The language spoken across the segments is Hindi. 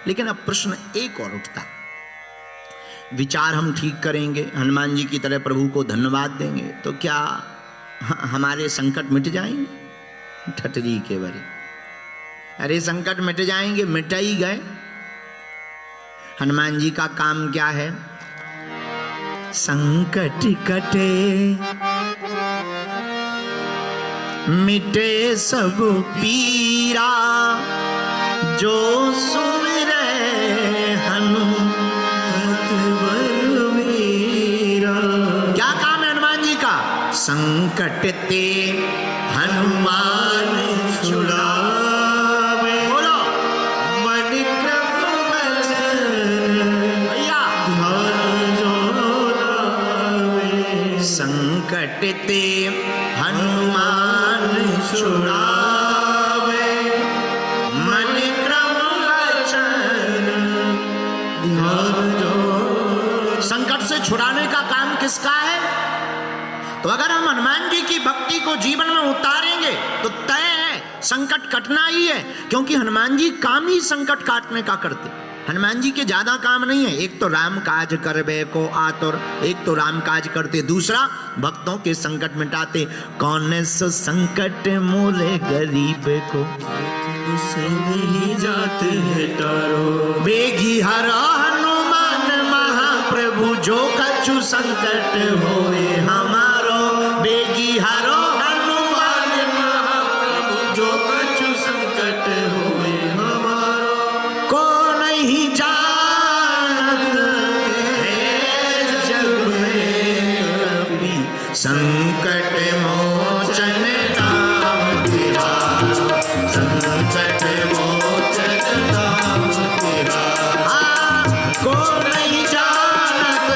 लेकिन अब प्रश्न एक और उठता, विचार हम ठीक करेंगे, हनुमान जी की तरह प्रभु को धन्यवाद देंगे तो क्या हमारे संकट मिट जाएंगे? ठटरी के बरे, अरे संकट मिट जाएंगे, मिट ही गए। हनुमान जी का काम क्या है? संकट कटे मिटे सब पीरा, जो सुमिरै हनुमत बलवीरा। क्या काम है हनुमान जी का? संकट ते हनुमान छुड़ावे, बोलो मन क्रम वचन भैया ध्यान जो लावे। संकट ते हनुमान छुड़ावे, मन क्रम वचन ध्यान जो। संकट से छुड़ाने का काम किसका है? तो अगर हम हनुमान जी की भक्ति को जीवन में उतारेंगे तो तय है संकट कटना ही है, क्योंकि हनुमान जी काम ही संकट काटने का करते। हनुमान जी के ज्यादा काम नहीं है, एक तो राम काज करबे को आतुर, एक तो राम काज करते, दूसरा भक्तों के संकट मिटाते। कौन सो संकट मोले गरीब को उसे नहीं जाते है तारो, बेगी हरा हनुमान महाप्रभु, जो कछु संकट होए हमारो, बेगी हरो हनुमान महाप्रभु, जो कछु संकट होए हमारो। को नहीं जानत है जग में कभी, संकट मोचन नाम तिहारो, संकट मोचन नाम तिहारो। को नहीं जानत,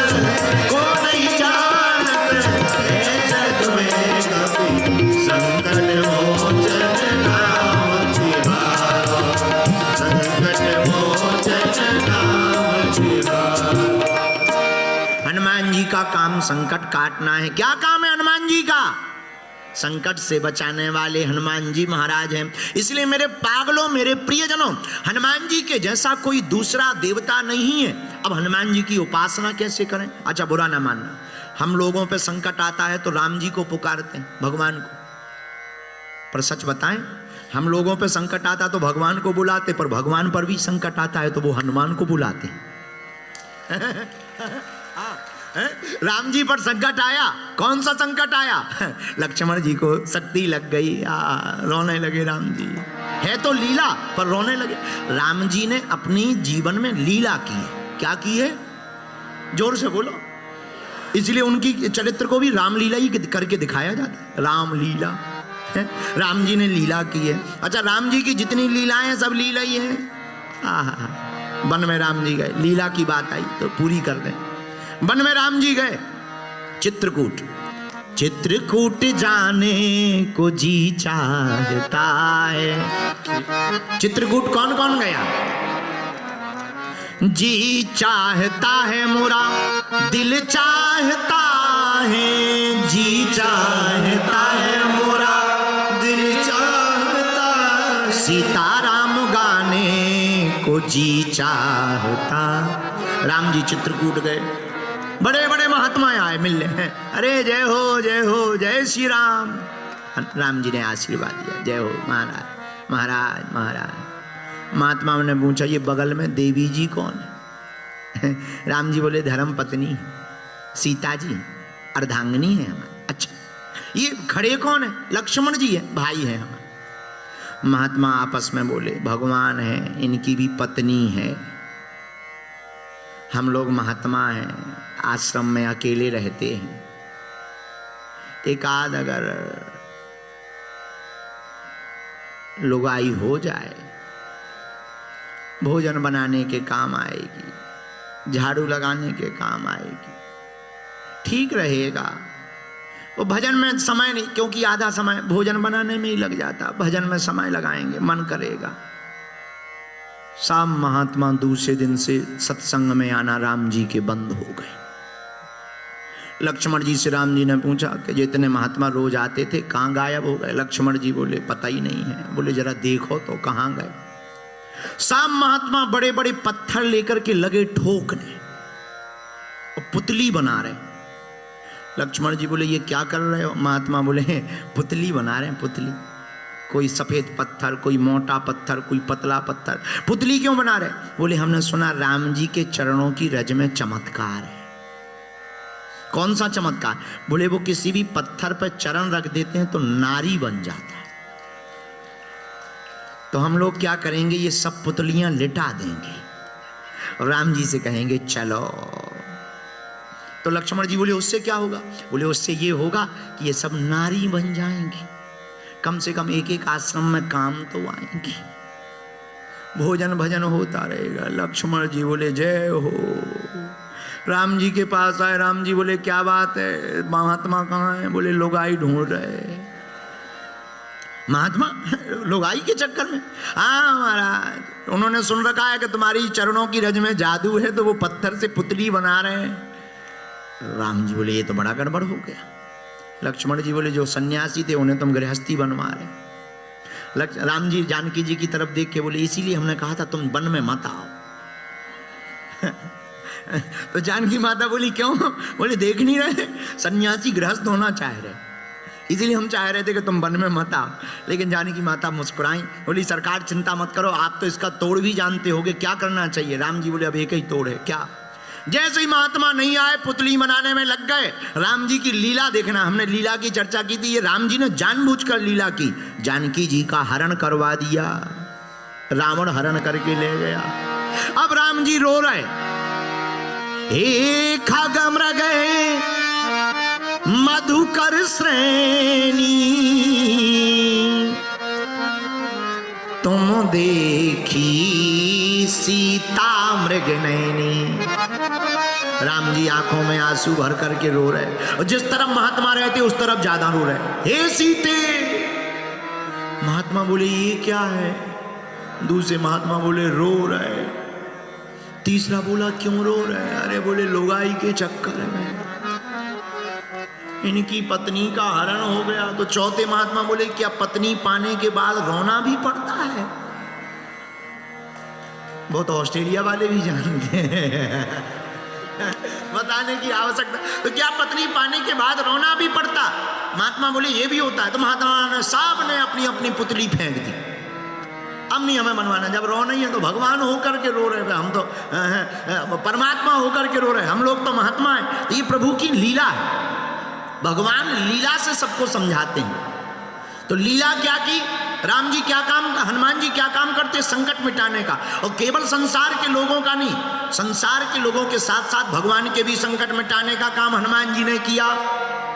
को नहीं जानत है जग में कभी, संकट मोचन नाम तिहारो, संकट मोचन नाम तिहारो। हनुमान जी का काम संकट काटना है। क्या काम है हनुमान जी का? संकट से बचाने वाले हनुमान जी महाराज हैं। इसलिए मेरे पागलों, मेरे प्रियजनों, हनुमान जी के जैसा कोई दूसरा देवता नहीं है। अब हनुमान जी की उपासना कैसे करें? अच्छा बुरा ना मानना, हम लोगों पे संकट आता है तो राम जी को पुकारते हैं, भगवान को। पर सच बताएं, हम लोगों पे संकट आता तो भगवान को बुलाते, पर भगवान पर भी संकट आता है तो वो हनुमान को बुलाते हैं। राम जी पर संकट आया, कौन सा संकट आया? लक्ष्मण जी को शक्ति लग गई, रोने लगे राम जी। है तो लीला, पर रोने लगे। राम जी ने अपनी जीवन में लीला की है। क्या की है? जोर से बोलो। इसलिए उनकी चरित्र को भी रामलीला ही करके दिखाया जाता है, रामलीला। राम जी ने लीला की है। अच्छा, राम जी की जितनी लीलाएं हैं सब लीला ही है। वन में राम जी गए, लीला की बात आई तो पूरी कर दें। वन में राम जी गए, चित्रकूट, चित्रकूट जाने को जी चाहता है। चित्रकूट कौन कौन गया? जी चाहता है मोरा दिल चाहता है, जी चाहता है मोरा दिल चाहता, सीताराम गाने को जी चाहता। राम जी चित्रकूट गए, बड़े बड़े महात्माएं आए मिलने हैं। अरे जय हो जय हो, जय श्री राम। राम जी ने आशीर्वाद दिया, जय हो महाराज महाराज महाराज। महात्माओं ने पूछा ये बगल में देवी जी कौन है? राम जी बोले धर्म पत्नी सीता जी, अर्धांगिनी है हमारी। अच्छा, ये खड़े कौन है? लक्ष्मण जी है, भाई है हमारे। महात्मा आपस में बोले भगवान है, इनकी भी पत्नी है। हम लोग महात्मा हैं, आश्रम में अकेले रहते हैं, एक आध अगर लुगाई हो जाए, भोजन बनाने के काम आएगी, झाड़ू लगाने के काम आएगी, ठीक रहेगा। वो भजन में समय नहीं, क्योंकि आधा समय भोजन बनाने में ही लग जाता, भजन में समय लगाएंगे, मन करेगा। सब महात्मा दूसरे दिन से सत्संग में आना राम जी के बंद हो गए। लक्ष्मण जी से राम जी ने पूछा कि जितने महात्मा रोज आते थे कहाँ गायब हो गए? लक्ष्मण जी बोले पता ही नहीं है। बोले जरा देखो तो कहाँ गए? सब महात्मा बड़े बड़े पत्थर लेकर के लगे ठोकने और पुतली बना रहे। लक्ष्मण जी बोले ये क्या कर रहे हो? महात्मा बोले पुतली बना रहे हैं, पुतली। कोई सफेद पत्थर, कोई मोटा पत्थर, कोई पतला पत्थर, पुतली क्यों बना रहे? बोले हमने सुना राम जी के चरणों की रज में चमत्कार है। कौन सा चमत्कार? बोले वो किसी भी पत्थर पर चरण रख देते हैं तो नारी बन जाता है। तो हम लोग क्या करेंगे, ये सब पुतलियां लिटा देंगे और राम जी से कहेंगे चलो। तो लक्ष्मण जी बोले उससे क्या होगा? बोले उससे ये होगा कि ये सब नारी बन जाएंगी, कम से कम एक एक आश्रम में काम तो आएंगी, भोजन भजन होता रहेगा। लक्ष्मण जी बोले जय हो। राम जी के पास आए। राम जी बोले क्या बात है, महात्मा कहाँ है? बोले लुगाई ढूंढ रहे। महात्मा लुगाई के चक्कर में? हाँ महाराज, उन्होंने सुन रखा है कि तुम्हारी चरणों की रज में जादू है, तो वो पत्थर से पुतली बना रहे हैं। राम जी बोले ये तो बड़ा गड़बड़ हो गया। लक्ष्मण जी बोले जो सन्यासी थे उन्हें तुम गृहस्थी बनवा रहे। राम जी जानकी जी की तरफ देख के बोले इसीलिए हमने कहा था तुम वन में मत आओ। तो जानकी माता बोली क्यों? बोले देख नहीं रहे सन्यासी गृहस्थ होना चाह रहे, इसीलिए हम चाह रहे थे कि तुम वन में मत आओ। लेकिन जानकी माता मुस्कुराई, बोली सरकार चिंता मत करो, आप तो इसका तोड़ भी जानते होगे, क्या करना चाहिए? राम जी बोले अब एक ही तोड़ है। क्या? जैसे ही महात्मा नहीं आए पुतली बनाने में लग गए। राम जी की लीला देखना, हमने लीला की चर्चा की थी, ये राम जी ने जानबूझकर लीला की। जानकी जी का हरण करवा दिया, रावण हरण करके ले गया। अब राम जी रो रहे, हे खगमृग मधुकर श्रेणी तुम देखी सीता मृग नैनी। राम जी आंखों में आंसू भर करके रो रहे, और जिस तरफ महात्मा रहते उस तरफ ज्यादा रो रहे। हे सीते। महात्मा बोले ये क्या है? दूसरे महात्मा बोले रो रहे। तीसरा बोला क्यों रो रहे? अरे बोले लुगाई के चक्कर में इनकी पत्नी का हरण हो गया। तो चौथे महात्मा बोले क्या पत्नी पाने के बाद रोना भी पड़ता है? वो तो ऑस्ट्रेलिया वाले भी जानते हैं, बताने की आवश्यकता। तो क्या पत्नी पाने के बाद रोना भी पड़ता? महात्मा बोले ये भी होता है। तो महात्मा ने साहब ने अपनी अपनी पुतली फेंक दी, अब नहीं हमें बनवाना। जब रो नहीं है तो भगवान होकर के रो रहे, हम तो परमात्मा होकर के रो रहे, हम लोग तो महात्मा है। तो ये प्रभु की लीला है, भगवान लीला से सबको समझाते हैं। तो लीला क्या की? राम जी क्या काम, हनुमान जी क्या काम करते? संकट मिटाने का। और केवल संसार के लोगों का नहीं, संसार के लोगों के साथ साथ भगवान के भी संकट मिटाने का काम हनुमान जी ने किया।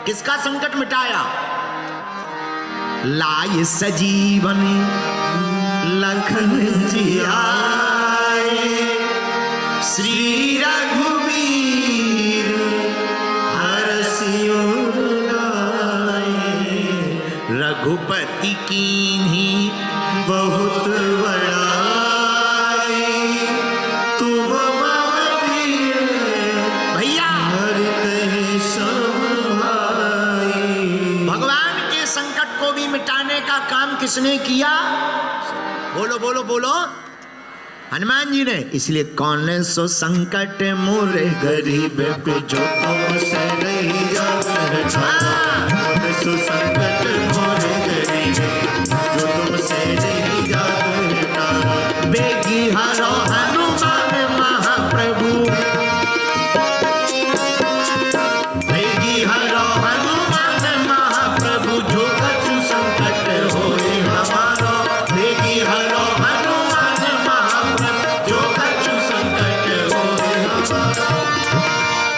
किसका संकट मिटाया? लाए सजीवन लखन जी आए, श्री रघुवीर हरषियो लाए, रघुपति कीन्ही बहुत बड़ाई, तुम मम प्रिय भैया हरते सब भाई। भगवान के संकट को भी मिटाने का काम किसने किया? बोलो बोलो बोलो, हनुमान जी ने। इसलिए कौन सो संकट मोरे गरीब पे जो तुमसे नहीं जाता, कौन सो संकट मोरे गरीब जो तुमसे नहीं जाता, बेगी हरो हनुमान महाप्रभु, बेगी हरो हनुमान महाप्रभु, जो कछु संकट होए हमारो, बेगी हरो हनुमान महाप्रभु, जो कछु संकट होए हमारो।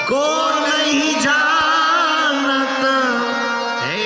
को नहीं जानत है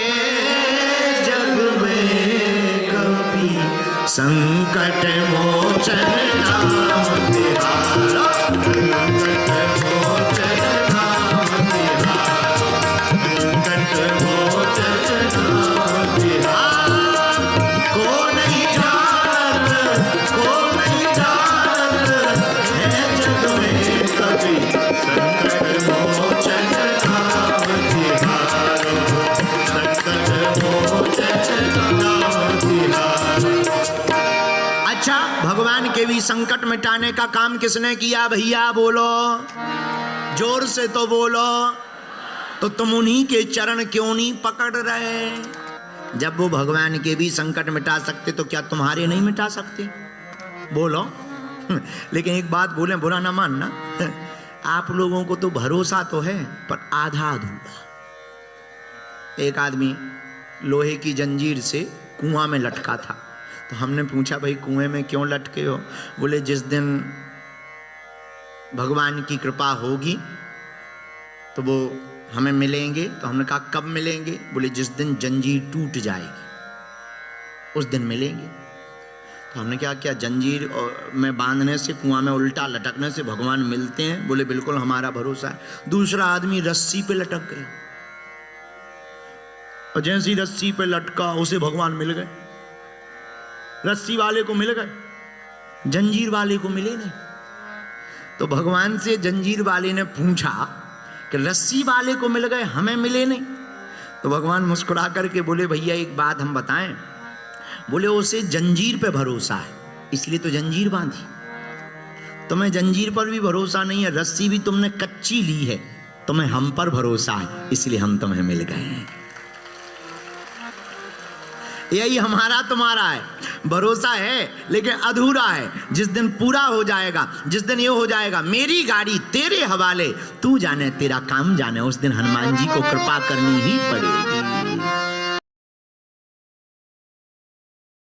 मिटाने का काम किसने किया भैया? बोलो, जोर से तो बोलो। तो तुम उन्हीं के चरण क्यों नहीं पकड़ रहे? जब वो भगवान के भी संकट मिटा सकते तो क्या तुम्हारे नहीं मिटा सकते? बोलो। लेकिन एक बात बोले, बुरा ना मानना, आप लोगों को तो भरोसा तो है पर आधा अधूरा। एक आदमी लोहे की जंजीर से कुआं में लटका था, तो हमने पूछा भाई कुएं में क्यों लटके हो? बोले जिस दिन भगवान की कृपा होगी तो वो हमें मिलेंगे। तो हमने कहा कब मिलेंगे? बोले जिस दिन जंजीर टूट जाएगी उस दिन मिलेंगे। तो हमने क्या क्या जंजीर में बांधने से, कुआं में उल्टा लटकने से भगवान मिलते हैं? बोले बिल्कुल हमारा भरोसा है। दूसरा आदमी रस्सी पे लटक गया और जैसी रस्सी पे लटका उसे भगवान मिल गए। रस्सी वाले को मिल गए, जंजीर वाले को मिले नहीं। तो भगवान से जंजीर वाले ने पूछा कि रस्सी वाले को मिल गए, हमें मिले नहीं। तो भगवान मुस्कुरा करके बोले भैया एक बात हम बताएं। बोले उसे जंजीर पे भरोसा है इसलिए तो जंजीर बांधी। तुम्हें जंजीर पर भी भरोसा नहीं है, रस्सी भी तुमने कच्ची ली है, तुम्हें हम पर भरोसा है इसलिए हम तुम्हें मिल गए हैं। यही हमारा तुम्हारा है, भरोसा है लेकिन अधूरा है। जिस दिन पूरा हो जाएगा, जिस दिन ये हो जाएगा मेरी गाड़ी तेरे हवाले, तू जाने तेरा काम जाने, उस दिन हनुमान जी को कृपा करनी ही पड़ेगी।